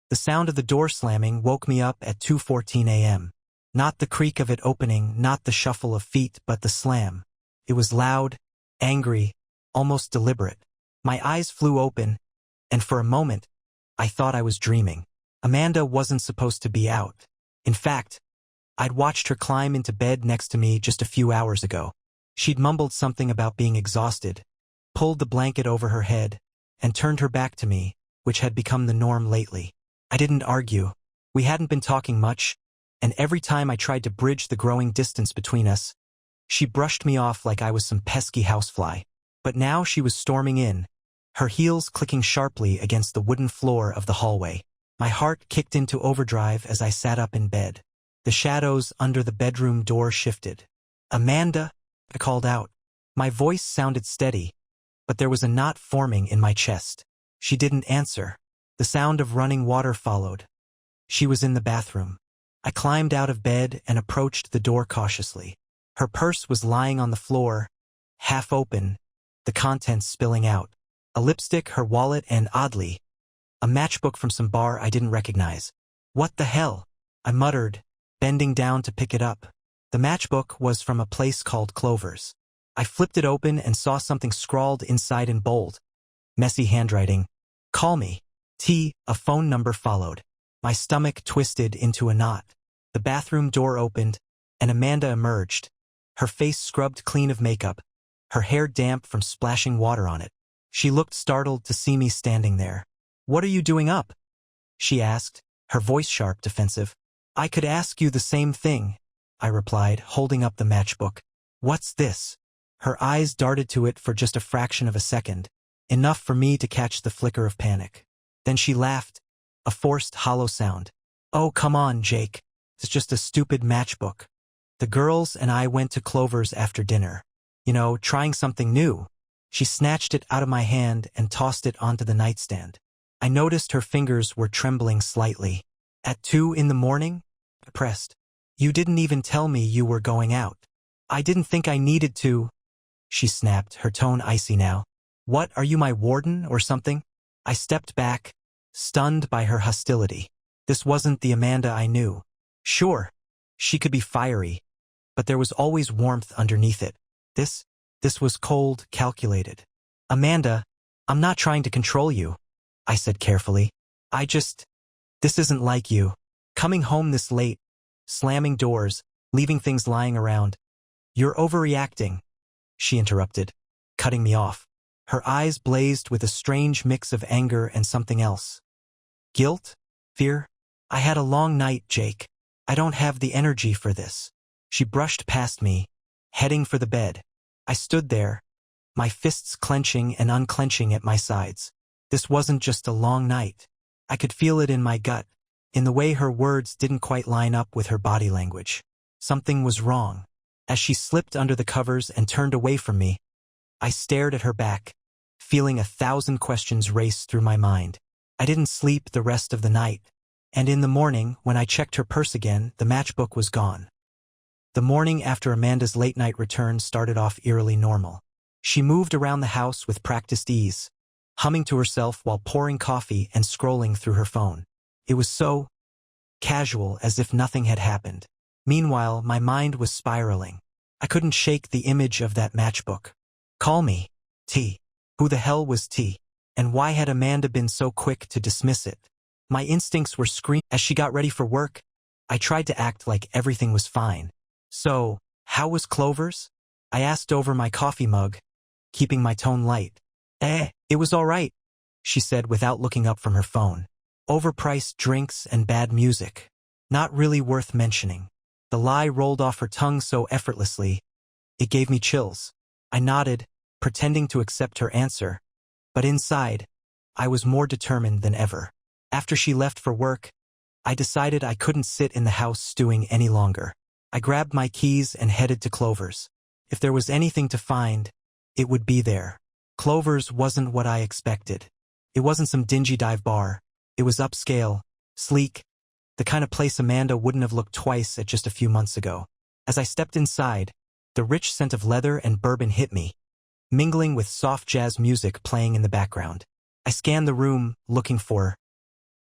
The sound of the door slamming woke me up at 2:14 a.m. Not the creak of it opening, not the shuffle of feet, but the slam. It was loud, angry, almost deliberate. My eyes flew open, and for a moment, I thought I was dreaming. Amanda wasn't supposed to be out. In fact, I'd watched her climb into bed next to me just a few hours ago. She'd mumbled something about being exhausted, pulled the blanket over her head, and turned her back to me, which had become the norm lately. I didn't argue. We hadn't been talking much, and every time I tried to bridge the growing distance between us, she brushed me off like I was some pesky housefly. But now she was storming in, her heels clicking sharply against the wooden floor of the hallway. My heart kicked into overdrive as I sat up in bed. The shadows under the bedroom door shifted. "Amanda," I called out. My voice sounded steady, but there was a knot forming in my chest. She didn't answer. The sound of running water followed. She was in the bathroom. I climbed out of bed and approached the door cautiously. Her purse was lying on the floor, half open, the contents spilling out. A lipstick, her wallet, and oddly, a matchbook from some bar I didn't recognize. "What the hell?" I muttered, bending down to pick it up. The matchbook was from a place called Clover's. I flipped it open and saw something scrawled inside in bold. Messy handwriting. "Call me. T." A phone number followed. My stomach twisted into a knot. The bathroom door opened, and Amanda emerged, her face scrubbed clean of makeup, her hair damp from splashing water on it. She looked startled to see me standing there. "What are you doing up?" she asked, her voice sharp, defensive. "I could ask you the same thing," I replied, holding up the matchbook. "What's this?" Her eyes darted to it for just a fraction of a second, enough for me to catch the flicker of panic. Then she laughed, a forced, hollow sound. "Oh, come on, Jake. It's just a stupid matchbook. The girls and I went to Clover's after dinner. You know, trying something new." She snatched it out of my hand and tossed it onto the nightstand. I noticed her fingers were trembling slightly. "At 2 in the morning?" I pressed. "You didn't even tell me you were going out." "I didn't think I needed to," she snapped, her tone icy now. "What, are you my warden or something?" I stepped back, stunned by her hostility. This wasn't the Amanda I knew. Sure, she could be fiery, but there was always warmth underneath it. This was cold, calculated. "Amanda, I'm not trying to control you," I said carefully. This isn't like you. Coming home this late, slamming doors, leaving things lying around." "You're overreacting," she interrupted, cutting me off. Her eyes blazed with a strange mix of anger and something else. "Guilt? Fear? I had a long night, Jake. I don't have the energy for this." She brushed past me, heading for the bed. I stood there, my fists clenching and unclenching at my sides. This wasn't just a long night. I could feel it in my gut, in the way her words didn't quite line up with her body language. Something was wrong. As she slipped under the covers and turned away from me, I stared at her back, feeling 1,000 questions race through my mind. I didn't sleep the rest of the night, and in the morning, when I checked her purse again, the matchbook was gone. The morning after Amanda's late-night return started off eerily normal. She moved around the house with practiced ease, humming to herself while pouring coffee and scrolling through her phone. It was so casual, as if nothing had happened. Meanwhile, my mind was spiraling. I couldn't shake the image of that matchbook. "Call me, T." Who the hell was T? And why had Amanda been so quick to dismiss it? My instincts were screaming. As she got ready for work, I tried to act like everything was fine. "So, how was Clover's?" I asked over my coffee mug, keeping my tone light. It was all right," she said without looking up from her phone. "Overpriced drinks and bad music. Not really worth mentioning." The lie rolled off her tongue so effortlessly, it gave me chills. I nodded, pretending to accept her answer, but inside, I was more determined than ever. After she left for work, I decided I couldn't sit in the house stewing any longer. I grabbed my keys and headed to Clover's. If there was anything to find, it would be there. Clover's wasn't what I expected. It wasn't some dingy dive bar. It was upscale, sleek, the kind of place Amanda wouldn't have looked twice at just a few months ago. As I stepped inside, the rich scent of leather and bourbon hit me, mingling with soft jazz music playing in the background. I scanned the room, looking for...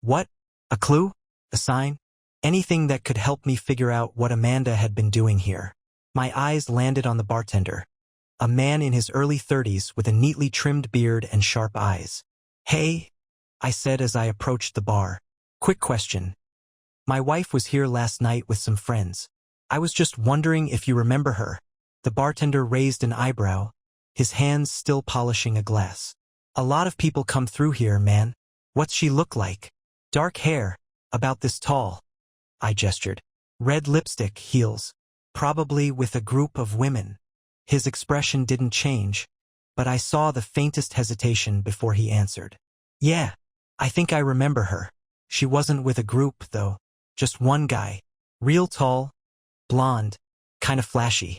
What? A clue? A sign? Anything that could help me figure out what Amanda had been doing here. My eyes landed on the bartender, a man in his early 30s with a neatly trimmed beard and sharp eyes. "Hey," I said as I approached the bar. "Quick question. My wife was here last night with some friends. I was just wondering if you remember her." The bartender raised an eyebrow, his hands still polishing a glass. "A lot of people come through here, man. What's she look like?" "Dark hair, about this tall." I gestured. "Red lipstick, heels. Probably with a group of women." His expression didn't change, but I saw the faintest hesitation before he answered. "Yeah, I think I remember her. She wasn't with a group, though. Just one guy. Real tall, blonde, kind of flashy."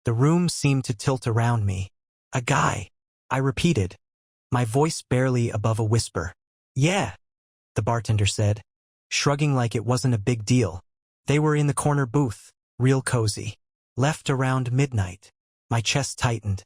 The room seemed to tilt around me. "A guy," I repeated, my voice barely above a whisper. "Yeah," the bartender said, shrugging like it wasn't a big deal. "They were in the corner booth, real cozy. Left around midnight." My chest tightened.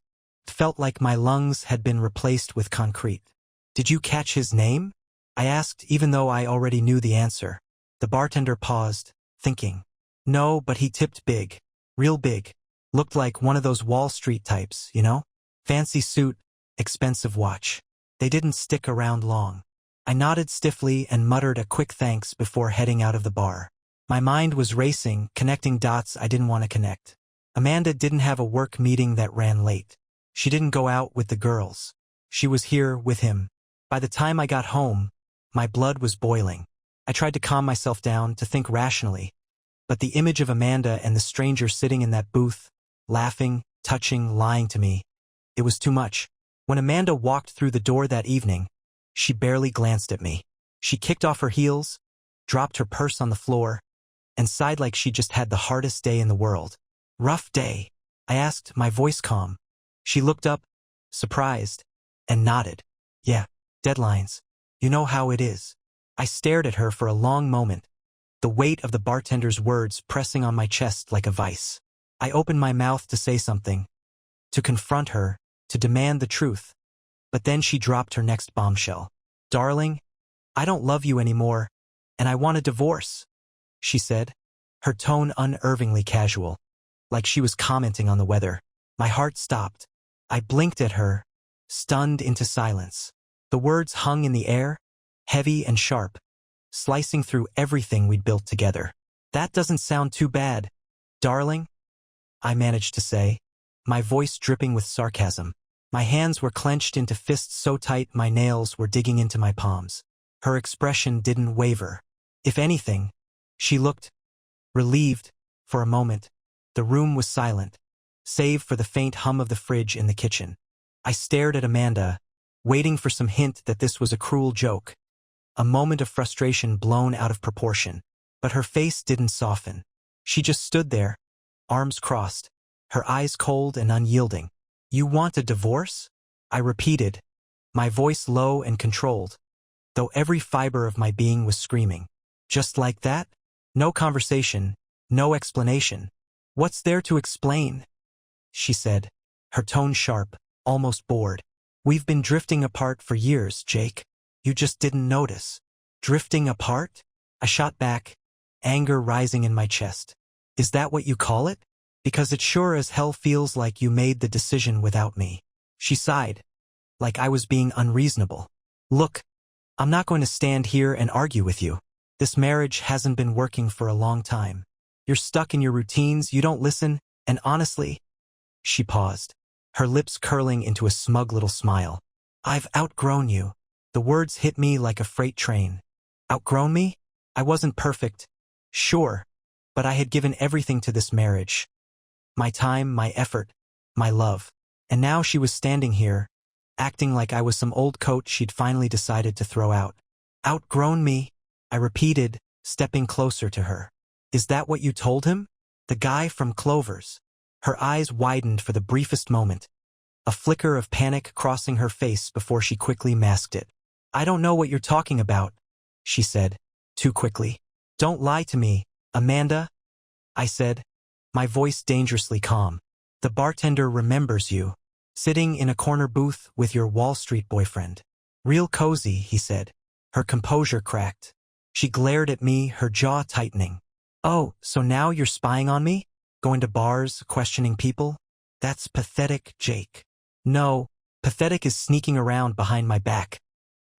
It felt like my lungs had been replaced with concrete. "Did you catch his name?" I asked, even though I already knew the answer. The bartender paused, thinking. "No, but he tipped big. Real big. Looked like one of those Wall Street types, you know? Fancy suit, expensive watch." They didn't stick around long. I nodded stiffly and muttered a quick thanks before heading out of the bar. My mind was racing, connecting dots I didn't want to connect. Amanda didn't have a work meeting that ran late. She didn't go out with the girls. She was here with him. By the time I got home, my blood was boiling. I tried to calm myself down, to think rationally, but the image of Amanda and the stranger sitting in that booth, laughing, touching, lying to me, it was too much. When Amanda walked through the door that evening, she barely glanced at me. She kicked off her heels, dropped her purse on the floor, and sighed like she just had the hardest day in the world. "Rough day?" I asked, my voice calm. She looked up, surprised, and nodded. "Yeah, deadlines. You know how it is." I stared at her for a long moment, the weight of the bartender's words pressing on my chest like a vice. I opened my mouth to say something, to confront her, to demand the truth. But then she dropped her next bombshell. "Darling, I don't love you anymore, and I want a divorce," she said, her tone unnervingly casual, like she was commenting on the weather. My heart stopped. I blinked at her, stunned into silence. The words hung in the air, heavy and sharp, slicing through everything we'd built together. "That doesn't sound too bad, darling," I managed to say, my voice dripping with sarcasm. My hands were clenched into fists so tight my nails were digging into my palms. Her expression didn't waver. If anything, she looked relieved. For a moment, the room was silent, save for the faint hum of the fridge in the kitchen. I stared at Amanda, waiting for some hint that this was a cruel joke, a moment of frustration blown out of proportion. But her face didn't soften. She just stood there, arms crossed, her eyes cold and unyielding. "You want a divorce?" I repeated, my voice low and controlled, though every fiber of my being was screaming. "Just like that? No conversation, no explanation." "What's there to explain?" she said, her tone sharp, almost bored. "We've been drifting apart for years, Jake. You just didn't notice." "Drifting apart?" I shot back, anger rising in my chest. "Is that what you call it? Because it sure as hell feels like you made the decision without me." She sighed, like I was being unreasonable. "Look, I'm not going to stand here and argue with you. This marriage hasn't been working for a long time. You're stuck in your routines, you don't listen, and honestly—" She paused, her lips curling into a smug little smile. "I've outgrown you." The words hit me like a freight train. Outgrown me? I wasn't perfect, sure, but I had given everything to this marriage. My time, my effort, my love. And now she was standing here, acting like I was some old coat she'd finally decided to throw out. "Outgrown me?" I repeated, stepping closer to her. "Is that what you told him? The guy from Clover's?" Her eyes widened for the briefest moment, a flicker of panic crossing her face before she quickly masked it. "I don't know what you're talking about," she said, too quickly. "Don't lie to me, Amanda," I said, my voice dangerously calm. "The bartender remembers you, sitting in a corner booth with your Wall Street boyfriend." "Real cozy," he said. Her composure cracked. She glared at me, her jaw tightening. "Oh, so now you're spying on me? Going to bars, questioning people? That's pathetic, Jake." "No, pathetic is sneaking around behind my back,"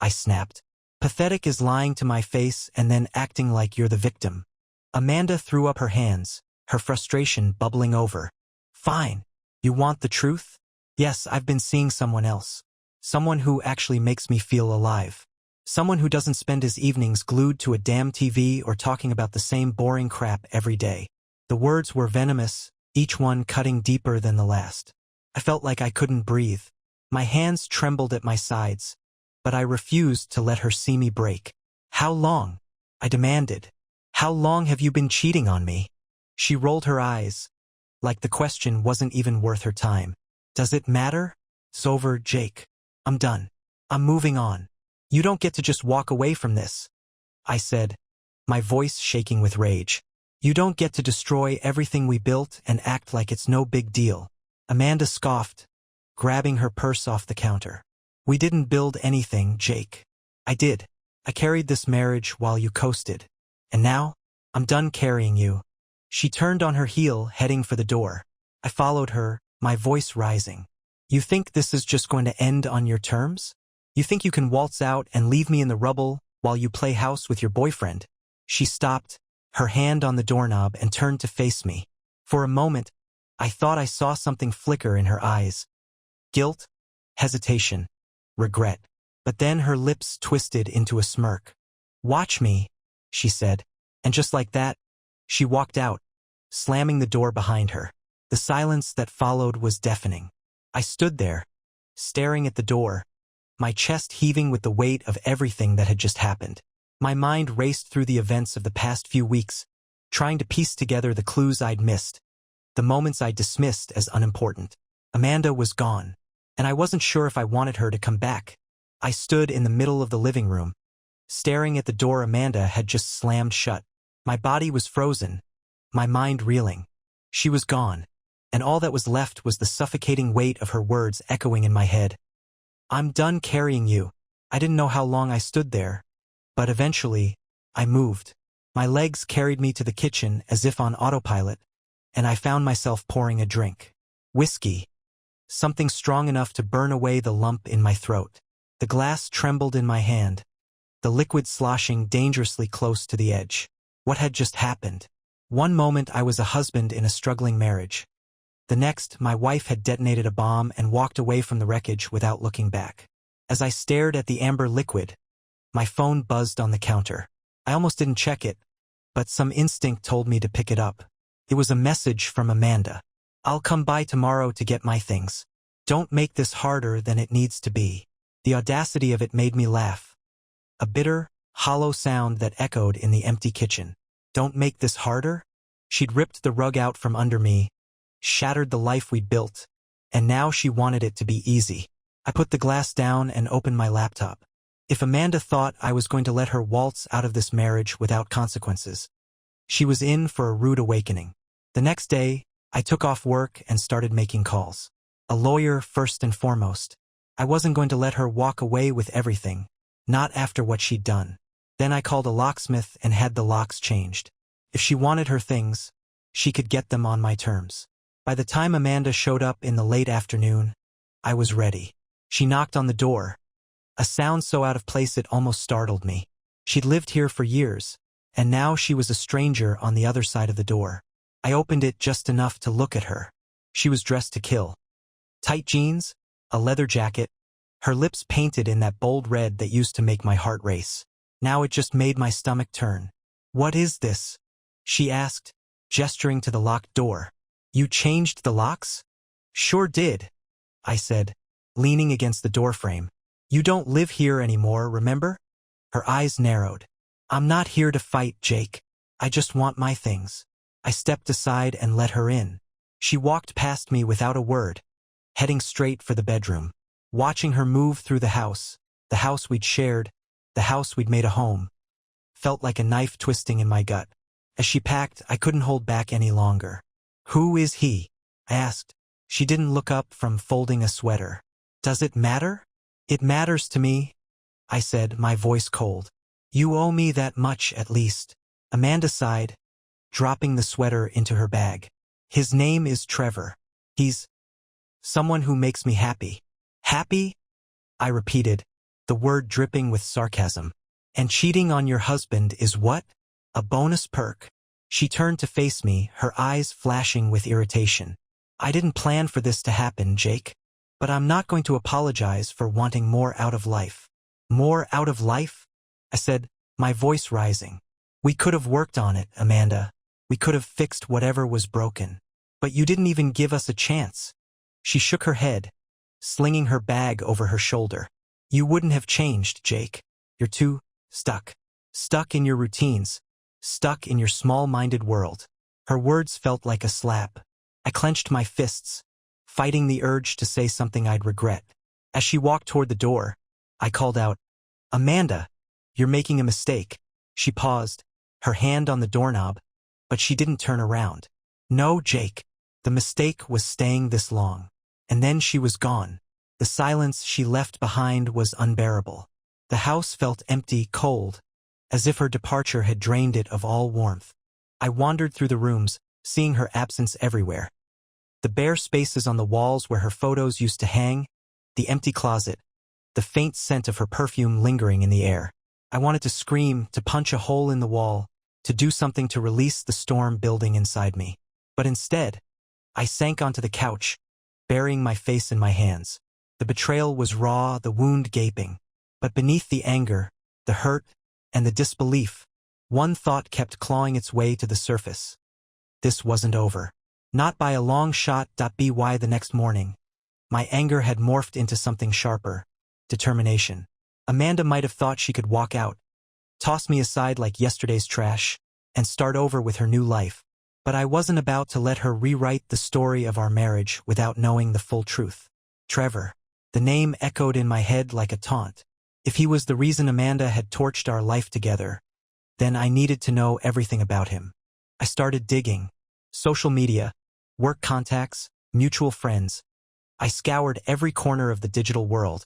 I snapped. "Pathetic is lying to my face and then acting like you're the victim." Amanda threw up her hands, her frustration bubbling over. "Fine. You want the truth? Yes, I've been seeing someone else. Someone who actually makes me feel alive. Someone who doesn't spend his evenings glued to a damn TV or talking about the same boring crap every day." The words were venomous, each one cutting deeper than the last. I felt like I couldn't breathe. My hands trembled at my sides, but I refused to let her see me break. "How long?" I demanded. "How long have you been cheating on me?" She rolled her eyes, like the question wasn't even worth her time. "Does it matter? It's over, Jake. I'm done. I'm moving on. You don't get to just walk away from this," I said, my voice shaking with rage. "You don't get to destroy everything we built and act like it's no big deal." Amanda scoffed, grabbing her purse off the counter. "We didn't build anything, Jake. I did. I carried this marriage while you coasted. And now, I'm done carrying you." She turned on her heel, heading for the door. I followed her, my voice rising. "You think this is just going to end on your terms? You think you can waltz out and leave me in the rubble while you play house with your boyfriend?" She stopped, her hand on the doorknob, and turned to face me. For a moment, I thought I saw something flicker in her eyes. Guilt, hesitation, regret. But then her lips twisted into a smirk. "Watch me," she said. And just like that, she walked out, slamming the door behind her. The silence that followed was deafening. I stood there, staring at the door, my chest heaving with the weight of everything that had just happened. My mind raced through the events of the past few weeks, trying to piece together the clues I'd missed, the moments I dismissed as unimportant. Amanda was gone, and I wasn't sure if I wanted her to come back. I stood in the middle of the living room, staring at the door Amanda had just slammed shut. My body was frozen, my mind reeling. She was gone, and all that was left was the suffocating weight of her words echoing in my head. "I'm done carrying you." I didn't know how long I stood there, but eventually, I moved. My legs carried me to the kitchen as if on autopilot, and I found myself pouring a drink. Whiskey. Something strong enough to burn away the lump in my throat. The glass trembled in my hand, the liquid sloshing dangerously close to the edge. What had just happened? One moment I was a husband in a struggling marriage. The next, my wife had detonated a bomb and walked away from the wreckage without looking back. As I stared at the amber liquid, my phone buzzed on the counter. I almost didn't check it, but some instinct told me to pick it up. It was a message from Amanda. "I'll come by tomorrow to get my things. Don't make this harder than it needs to be." The audacity of it made me laugh. A bitter, hollow sound that echoed in the empty kitchen. Don't make this harder? She'd ripped the rug out from under me, shattered the life we'd built, and now she wanted it to be easy. I put the glass down and opened my laptop. If Amanda thought I was going to let her waltz out of this marriage without consequences, she was in for a rude awakening. The next day, I took off work and started making calls. A lawyer first and foremost. I wasn't going to let her walk away with everything, not after what she'd done. Then I called a locksmith and had the locks changed. If she wanted her things, she could get them on my terms. By the time Amanda showed up in the late afternoon, I was ready. She knocked on the door, a sound so out of place it almost startled me. She'd lived here for years, and now she was a stranger on the other side of the door. I opened it just enough to look at her. She was dressed to kill. Tight jeans, a leather jacket, her lips painted in that bold red that used to make my heart race. Now it just made my stomach turn. "What is this?" she asked, gesturing to the locked door. "You changed the locks?" "Sure did," I said, leaning against the doorframe. "You don't live here anymore, remember?" Her eyes narrowed. "I'm not here to fight, Jake. I just want my things." I stepped aside and let her in. She walked past me without a word, heading straight for the bedroom. Watching her move through the house we'd shared, the house we'd made a home, felt like a knife twisting in my gut. As she packed, I couldn't hold back any longer. "Who is he?" I asked. She didn't look up from folding a sweater. "Does it matter?" "It matters to me," I said, my voice cold. You owe me that much at least. Amanda sighed, dropping the sweater into her bag. His name is Trevor. He's someone who makes me happy. Happy? I repeated, the word dripping with sarcasm. And cheating on your husband is what? A bonus perk. She turned to face me, her eyes flashing with irritation. I didn't plan for this to happen, Jake. But I'm not going to apologize for wanting more out of life. More out of life? I said, my voice rising. We could have worked on it, Amanda. We could have fixed whatever was broken. But you didn't even give us a chance. She shook her head, slinging her bag over her shoulder. You wouldn't have changed, Jake. You're too stuck. Stuck in your routines. Stuck in your small-minded world. Her words felt like a slap. I clenched my fists, fighting the urge to say something I'd regret. As she walked toward the door, I called out, Amanda, you're making a mistake. She paused, her hand on the doorknob, but she didn't turn around. No, Jake. The mistake was staying this long. And then she was gone. The silence she left behind was unbearable. The house felt empty, cold, as if her departure had drained it of all warmth. I wandered through the rooms, seeing her absence everywhere. The bare spaces on the walls where her photos used to hang, the empty closet, the faint scent of her perfume lingering in the air. I wanted to scream, to punch a hole in the wall, to do something to release the storm building inside me. But instead, I sank onto the couch, burying my face in my hands. The betrayal was raw, the wound gaping. But beneath the anger, the hurt, and the disbelief, one thought kept clawing its way to the surface. This wasn't over. Not by a long shot. By the next morning, my anger had morphed into something sharper. Determination. Amanda might have thought she could walk out, toss me aside like yesterday's trash, and start over with her new life. But I wasn't about to let her rewrite the story of our marriage without knowing the full truth. Trevor. The name echoed in my head like a taunt. If he was the reason Amanda had torched our life together, then I needed to know everything about him. I started digging. Social media, work contacts, mutual friends. I scoured every corner of the digital world,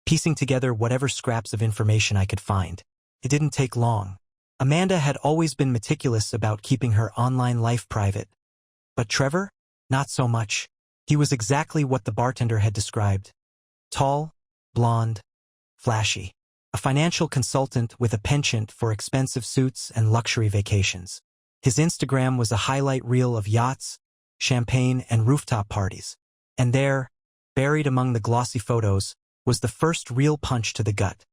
piecing together whatever scraps of information I could find. It didn't take long. Amanda had always been meticulous about keeping her online life private. But Trevor? Not so much. He was exactly what the bartender had described. Tall, blonde, flashy. A financial consultant with a penchant for expensive suits and luxury vacations. His Instagram was a highlight reel of yachts, champagne, and rooftop parties. And there, buried among the glossy photos, was the first real punch to the gut.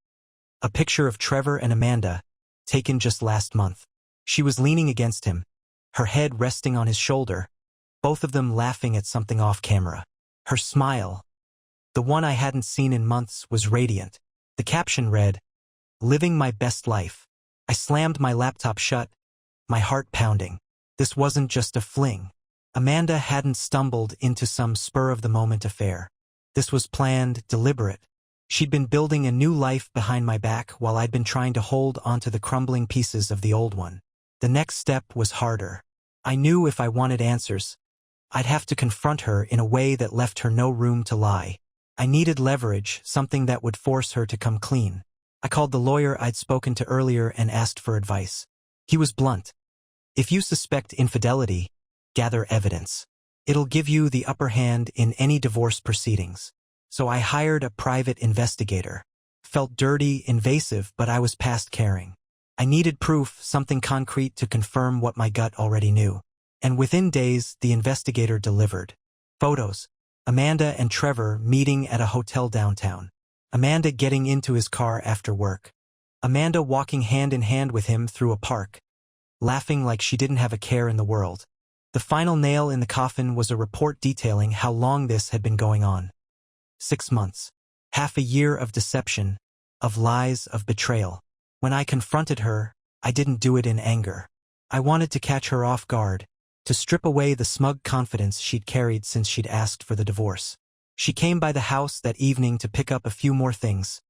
A picture of Trevor and Amanda, taken just last month. She was leaning against him, her head resting on his shoulder, both of them laughing at something off camera. Her smile, the one I hadn't seen in months, was radiant. The caption read, "Living my best life." I slammed my laptop shut, my heart pounding. This wasn't just a fling. Amanda hadn't stumbled into some spur-of-the-moment affair. This was planned, deliberate. She'd been building a new life behind my back while I'd been trying to hold onto the crumbling pieces of the old one. The next step was harder. I knew if I wanted answers, I'd have to confront her in a way that left her no room to lie. I needed leverage, something that would force her to come clean. I called the lawyer I'd spoken to earlier and asked for advice. He was blunt. If you suspect infidelity, gather evidence. It'll give you the upper hand in any divorce proceedings. So I hired a private investigator. Felt dirty, invasive, but I was past caring. I needed proof, something concrete to confirm what my gut already knew. And within days, the investigator delivered. Photos. Amanda and Trevor meeting at a hotel downtown. Amanda getting into his car after work. Amanda walking hand in hand with him through a park, laughing like she didn't have a care in the world. The final nail in the coffin was a report detailing how long this had been going on. 6 months. Half a year of deception, of lies, of betrayal. When I confronted her, I didn't do it in anger. I wanted to catch her off guard, to strip away the smug confidence she'd carried since she'd asked for the divorce. She came by the house that evening to pick up a few more things,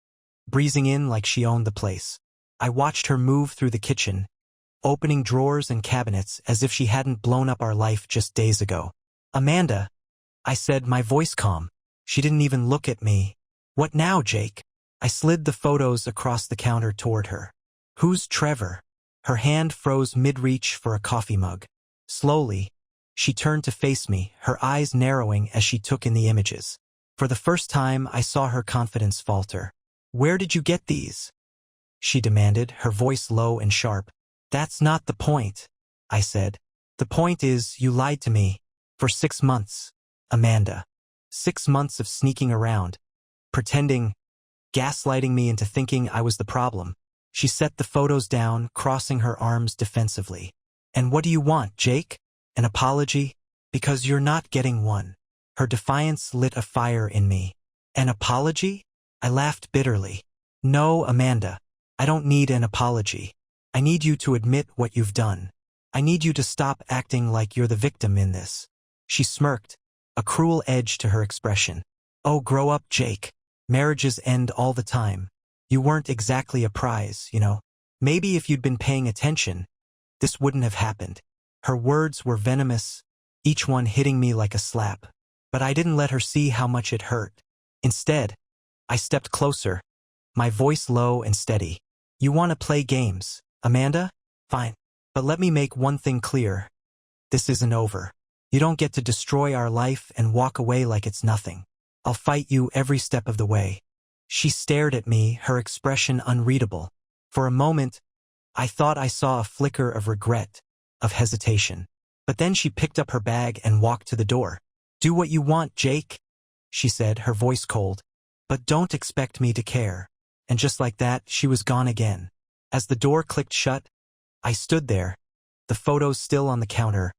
breezing in like she owned the place. I watched her move through the kitchen, opening drawers and cabinets as if she hadn't blown up our life just days ago. "Amanda," I said, my voice calm. She didn't even look at me. "What now, Jake?" I slid the photos across the counter toward her. Who's Trevor? Her hand froze mid-reach for a coffee mug. Slowly, she turned to face me, her eyes narrowing as she took in the images. For the first time, I saw her confidence falter. "Where did you get these?" she demanded, her voice low and sharp. "That's not the point," I said. "The point is, you lied to me. For 6 months, Amanda. 6 months of sneaking around, pretending, gaslighting me into thinking I was the problem." She set the photos down, crossing her arms defensively. "And what do you want, Jake? An apology? Because you're not getting one." Her defiance lit a fire in me. "An apology?" I laughed bitterly. "No, Amanda. I don't need an apology. I need you to admit what you've done. I need you to stop acting like you're the victim in this." She smirked, a cruel edge to her expression. "Oh, grow up, Jake. Marriages end all the time. You weren't exactly a prize, you know. Maybe if you'd been paying attention, this wouldn't have happened." Her words were venomous, each one hitting me like a slap. But I didn't let her see how much it hurt. Instead, I stepped closer, my voice low and steady. "You want to play games, Amanda? Fine. But let me make one thing clear. This isn't over. You don't get to destroy our life and walk away like it's nothing. I'll fight you every step of the way." She stared at me, her expression unreadable. For a moment, I thought I saw a flicker of regret, of hesitation. But then she picked up her bag and walked to the door. "Do what you want, Jake," she said, her voice cold. "But don't expect me to care." And just like that, she was gone again. As the door clicked shut, I stood there, the photos still on the counter,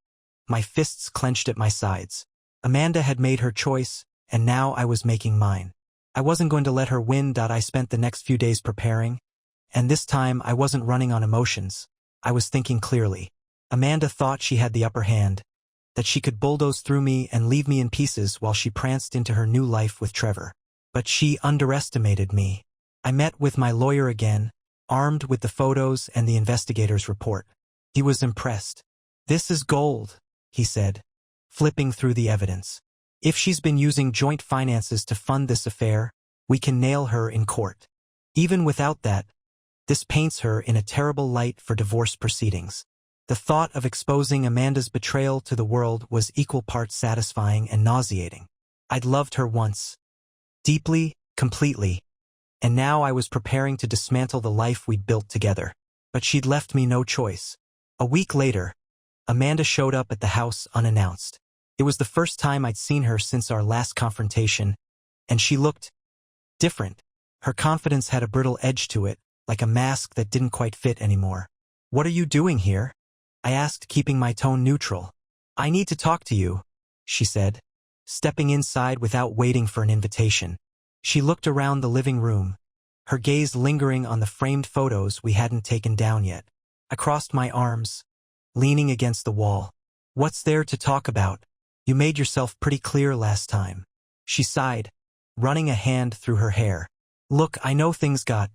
my fists clenched at my sides. Amanda had made her choice, and now I was making mine. I wasn't going to let her win. I spent the next few days preparing, and this time I wasn't running on emotions. I was thinking clearly. Amanda thought she had the upper hand, that she could bulldoze through me and leave me in pieces while she pranced into her new life with Trevor. But she underestimated me. I met with my lawyer again, armed with the photos and the investigator's report. He was impressed. "This is gold," he said, flipping through the evidence. "If she's been using joint finances to fund this affair, we can nail her in court. Even without that, this paints her in a terrible light for divorce proceedings." The thought of exposing Amanda's betrayal to the world was equal parts satisfying and nauseating. I'd loved her once. Deeply, completely. And now I was preparing to dismantle the life we'd built together. But she'd left me no choice. A week later, Amanda showed up at the house unannounced. It was the first time I'd seen her since our last confrontation, and she looked different. Her confidence had a brittle edge to it, like a mask that didn't quite fit anymore. "What are you doing here?" I asked, keeping my tone neutral. "I need to talk to you," she said, stepping inside without waiting for an invitation. She looked around the living room, her gaze lingering on the framed photos we hadn't taken down yet. I crossed my arms, leaning against the wall. "What's there to talk about? You made yourself pretty clear last time." She sighed, running a hand through her hair. "Look, I know things got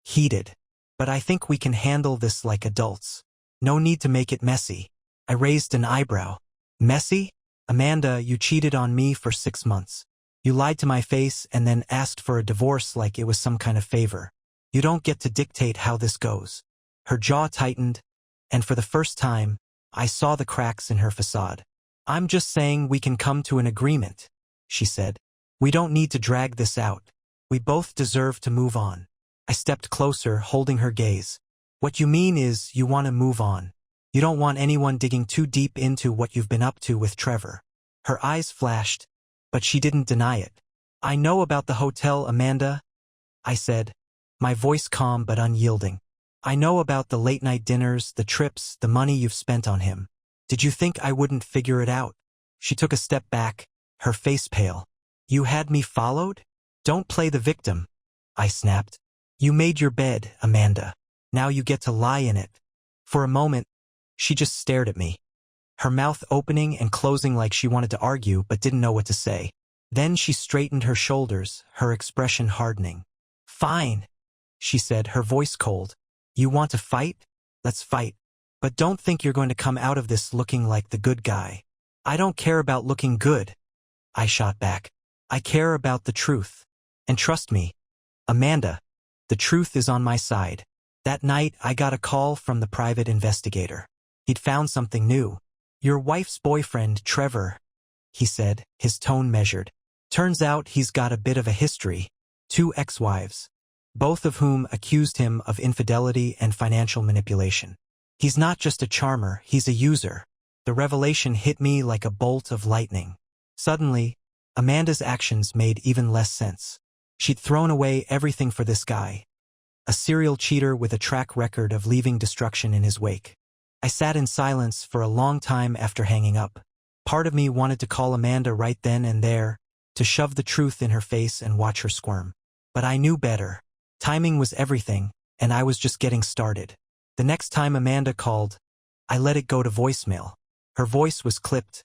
heated, but I think we can handle this like adults. No need to make it messy." I raised an eyebrow. "Messy? Amanda, you cheated on me for 6 months. You lied to my face and then asked for a divorce like it was some kind of favor. You don't get to dictate how this goes." Her jaw tightened, and for the first time, I saw the cracks in her facade. "I'm just saying we can come to an agreement," she said. "We don't need to drag this out. We both deserve to move on." I stepped closer, holding her gaze. "What you mean is you want to move on. You don't want anyone digging too deep into what you've been up to with Trevor." Her eyes flashed, but she didn't deny it. "I know about the hotel, Amanda," I said, my voice calm but unyielding. "I know about the late-night dinners, the trips, the money you've spent on him. Did you think I wouldn't figure it out?" She took a step back, her face pale. "You had me followed? Don't play the victim," I snapped. "You made your bed, Amanda. Now you get to lie in it." For a moment, she just stared at me, her mouth opening and closing like she wanted to argue but didn't know what to say. Then she straightened her shoulders, her expression hardening. "Fine," she said, her voice cold. "You want to fight? Let's fight. But don't think you're going to come out of this looking like the good guy." "I don't care about looking good," I shot back. "I care about the truth. And trust me, Amanda, the truth is on my side." That night, I got a call from the private investigator. He'd found something new. "Your wife's boyfriend, Trevor," he said, his tone measured. "Turns out he's got a bit of a history. 2 ex-wives, both of whom accused him of infidelity and financial manipulation. He's not just a charmer, he's a user." The revelation hit me like a bolt of lightning. Suddenly, Amanda's actions made even less sense. She'd thrown away everything for this guy, a serial cheater with a track record of leaving destruction in his wake. I sat in silence for a long time after hanging up. Part of me wanted to call Amanda right then and there, to shove the truth in her face and watch her squirm. But I knew better. Timing was everything, and I was just getting started. The next time Amanda called, I let it go to voicemail. Her voice was clipped,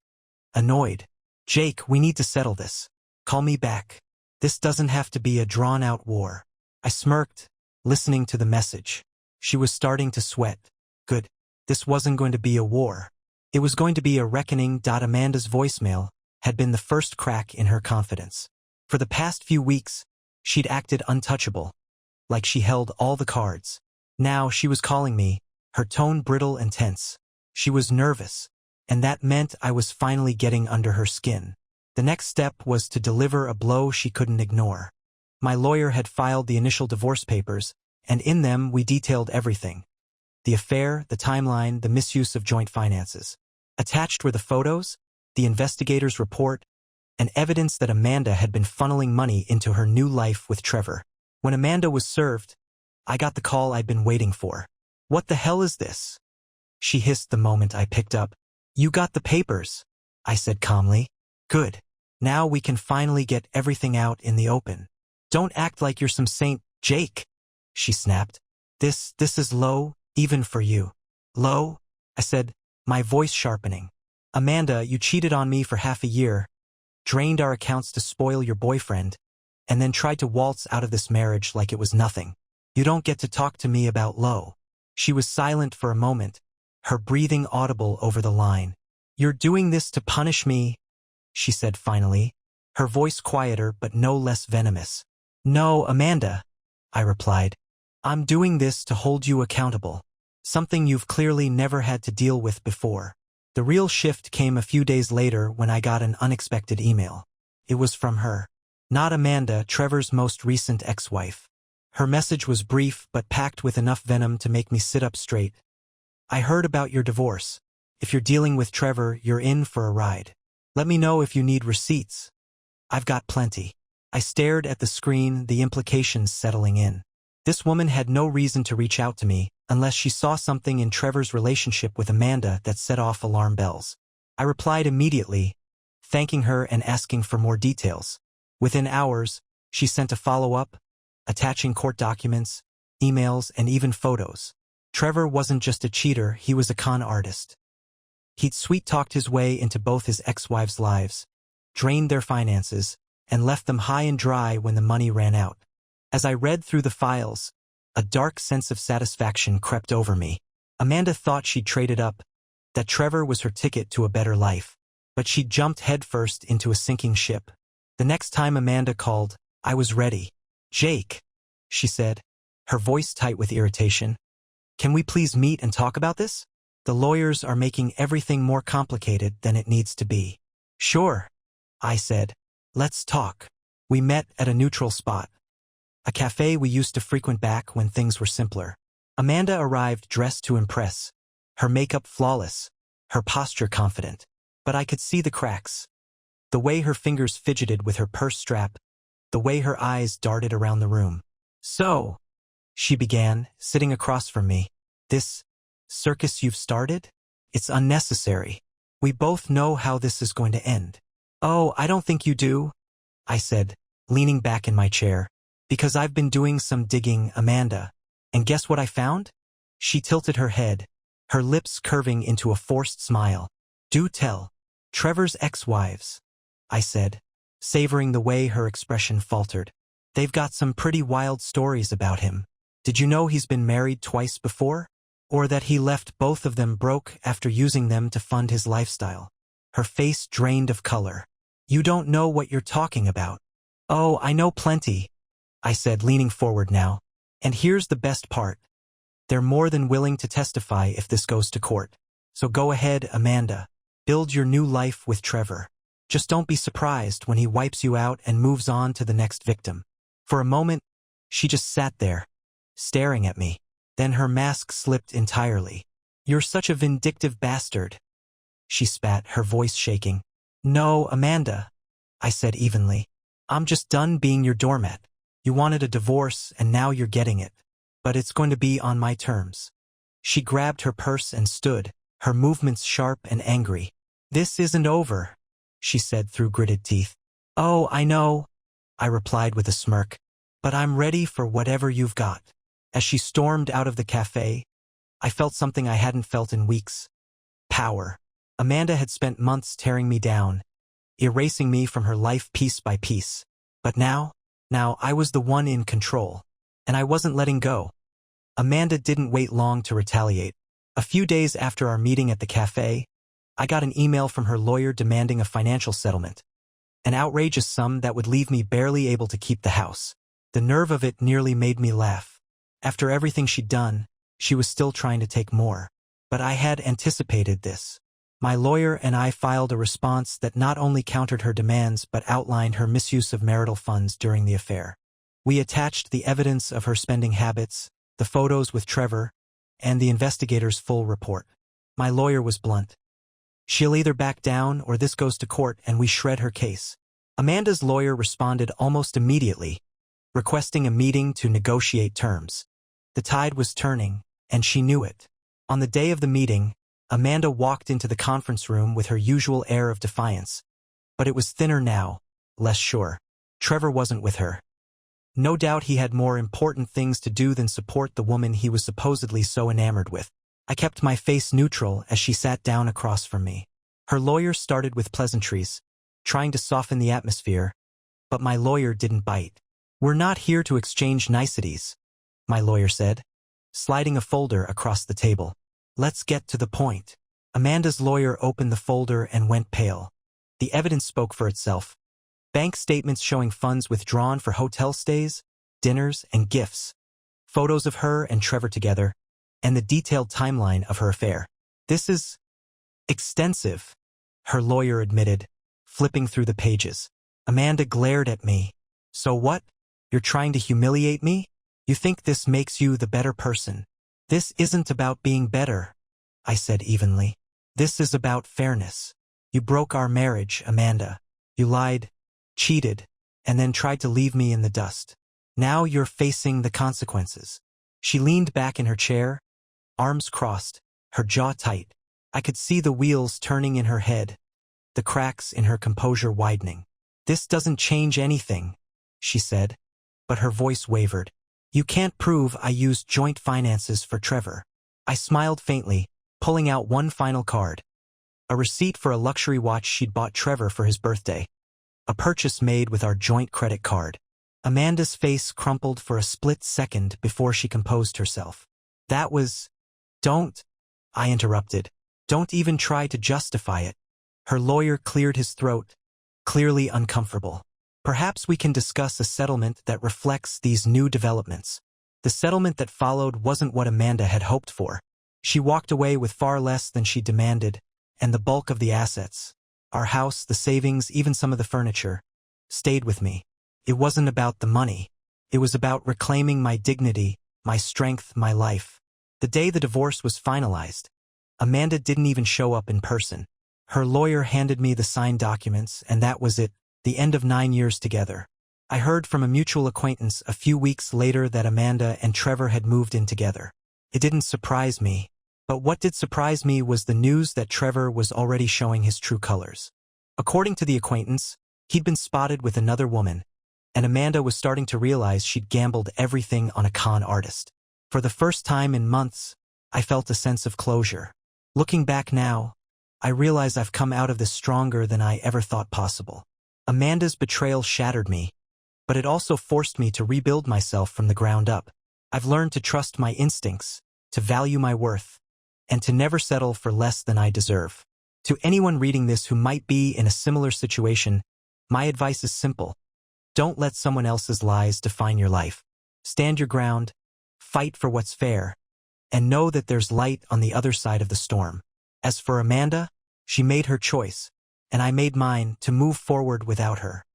annoyed. "Jake, we need to settle this. Call me back. This doesn't have to be a drawn-out war." I smirked, listening to the message. She was starting to sweat. Good. This wasn't going to be a war. It was going to be a reckoning. Amanda's voicemail had been the first crack in her confidence. For the past few weeks, she'd acted untouchable, like she held all the cards. Now she was calling me, her tone brittle and tense. She was nervous, and that meant I was finally getting under her skin. The next step was to deliver a blow she couldn't ignore. My lawyer had filed the initial divorce papers, and in them we detailed everything. The affair, the timeline, the misuse of joint finances. Attached were the photos, the investigator's report, and evidence that Amanda had been funneling money into her new life with Trevor. When Amanda was served, I got the call I'd been waiting for. "What the hell is this?" she hissed the moment I picked up. "You got the papers," I said calmly. "Good. Now we can finally get everything out in the open." "Don't act like you're some saint, Jake," she snapped. This is low, even for you." "Low?" I said, my voice sharpening. "Amanda, you cheated on me for half a year, drained our accounts to spoil your boyfriend, and then tried to waltz out of this marriage like it was nothing. You don't get to talk to me about low." She was silent for a moment, her breathing audible over the line. "You're doing this to punish me," she said finally, her voice quieter but no less venomous. "No, Amanda," I replied. "I'm doing this to hold you accountable. Something you've clearly never had to deal with before." The real shift came a few days later when I got an unexpected email. It was from her. Not Amanda, Trevor's most recent ex-wife. Her message was brief but packed with enough venom to make me sit up straight. "I heard about your divorce. If you're dealing with Trevor, you're in for a ride. Let me know if you need receipts. I've got plenty." I stared at the screen, the implications settling in. This woman had no reason to reach out to me, unless she saw something in Trevor's relationship with Amanda that set off alarm bells. I replied immediately, thanking her and asking for more details. Within hours, she sent a follow-up, attaching court documents, emails, and even photos. Trevor wasn't just a cheater, he was a con artist. He'd sweet-talked his way into both his ex-wives' lives, drained their finances, and left them high and dry when the money ran out. As I read through the files, a dark sense of satisfaction crept over me. Amanda thought she'd traded up, that Trevor was her ticket to a better life. But she'd jumped headfirst into a sinking ship. The next time Amanda called, I was ready. "Jake," she said, her voice tight with irritation. "Can we please meet and talk about this? The lawyers are making everything more complicated than it needs to be." "Sure," I said. "Let's talk." We met at a neutral spot, a cafe we used to frequent back when things were simpler. Amanda arrived dressed to impress, her makeup flawless, her posture confident. But I could see the cracks. The way her fingers fidgeted with her purse strap, the way her eyes darted around the room. "So," she began, sitting across from me, "this circus you've started? It's unnecessary. We both know how this is going to end." "Oh, I don't think you do," I said, leaning back in my chair. "Because I've been doing some digging, Amanda. And guess what I found?" She tilted her head, her lips curving into a forced smile. "Do tell." "Trevor's ex-wives," I said, savoring the way her expression faltered. "They've got some pretty wild stories about him. Did you know he's been married twice before? Or that he left both of them broke after using them to fund his lifestyle?" Her face drained of color. "You don't know what you're talking about." "Oh, I know plenty," I said, leaning forward now. "And here's the best part. They're more than willing to testify if this goes to court. So go ahead, Amanda. Build your new life with Trevor. Just don't be surprised when he wipes you out and moves on to the next victim." For a moment, she just sat there, staring at me. Then her mask slipped entirely. "You're such a vindictive bastard," she spat, her voice shaking. "No, Amanda," I said evenly. "I'm just done being your doormat. You wanted a divorce and now you're getting it. But it's going to be on my terms." She grabbed her purse and stood, her movements sharp and angry. "This isn't over," she said through gritted teeth. "Oh, I know," I replied with a smirk. "But I'm ready for whatever you've got." As she stormed out of the cafe, I felt something I hadn't felt in weeks. Power. Amanda had spent months tearing me down, erasing me from her life piece by piece. But now I was the one in control, and I wasn't letting go. Amanda didn't wait long to retaliate. A few days after our meeting at the cafe, I got an email from her lawyer demanding a financial settlement, an outrageous sum that would leave me barely able to keep the house. The nerve of it nearly made me laugh. After everything she'd done, she was still trying to take more. But I had anticipated this. My lawyer and I filed a response that not only countered her demands but outlined her misuse of marital funds during the affair. We attached the evidence of her spending habits, the photos with Trevor, and the investigator's full report. My lawyer was blunt. "She'll either back down or this goes to court and we shred her case." Amanda's lawyer responded almost immediately, requesting a meeting to negotiate terms. The tide was turning, and she knew it. On the day of the meeting, Amanda walked into the conference room with her usual air of defiance. But it was thinner now, less sure. Trevor wasn't with her. No doubt he had more important things to do than support the woman he was supposedly so enamored with. I kept my face neutral as she sat down across from me. Her lawyer started with pleasantries, trying to soften the atmosphere, but my lawyer didn't bite. "We're not here to exchange niceties," my lawyer said, sliding a folder across the table. "Let's get to the point." Amanda's lawyer opened the folder and went pale. The evidence spoke for itself. Bank statements showing funds withdrawn for hotel stays, dinners, and gifts. Photos of her and Trevor together, and the detailed timeline of her affair. "This is extensive," her lawyer admitted, flipping through the pages. Amanda glared at me. "So what? You're trying to humiliate me? You think this makes you the better person?" "This isn't about being better," I said evenly. "This is about fairness. You broke our marriage, Amanda. You lied, cheated, and then tried to leave me in the dust. Now you're facing the consequences." She leaned back in her chair, arms crossed, her jaw tight. I could see the wheels turning in her head, the cracks in her composure widening. "This doesn't change anything," she said, but her voice wavered. "You can't prove I used joint finances for Trevor." I smiled faintly, pulling out one final card. A receipt for a luxury watch she'd bought Trevor for his birthday. A purchase made with our joint credit card. Amanda's face crumpled for a split second before she composed herself. "That was—" "Don't," I interrupted. "Don't even try to justify it." Her lawyer cleared his throat, clearly uncomfortable. "Perhaps we can discuss a settlement that reflects these new developments." The settlement that followed wasn't what Amanda had hoped for. She walked away with far less than she demanded, and the bulk of the assets, our house, the savings, even some of the furniture, stayed with me. It wasn't about the money. It was about reclaiming my dignity, my strength, my life. The day the divorce was finalized, Amanda didn't even show up in person. Her lawyer handed me the signed documents, and that was it. The end of 9 years together. I heard from a mutual acquaintance a few weeks later that Amanda and Trevor had moved in together. It didn't surprise me, but what did surprise me was the news that Trevor was already showing his true colors. According to the acquaintance, he'd been spotted with another woman, and Amanda was starting to realize she'd gambled everything on a con artist. For the first time in months, I felt a sense of closure. Looking back now, I realize I've come out of this stronger than I ever thought possible. Amanda's betrayal shattered me, but it also forced me to rebuild myself from the ground up. I've learned to trust my instincts, to value my worth, and to never settle for less than I deserve. To anyone reading this who might be in a similar situation, my advice is simple. Don't let someone else's lies define your life. Stand your ground, fight for what's fair, and know that there's light on the other side of the storm. As for Amanda, she made her choice, and I made mine to move forward without her.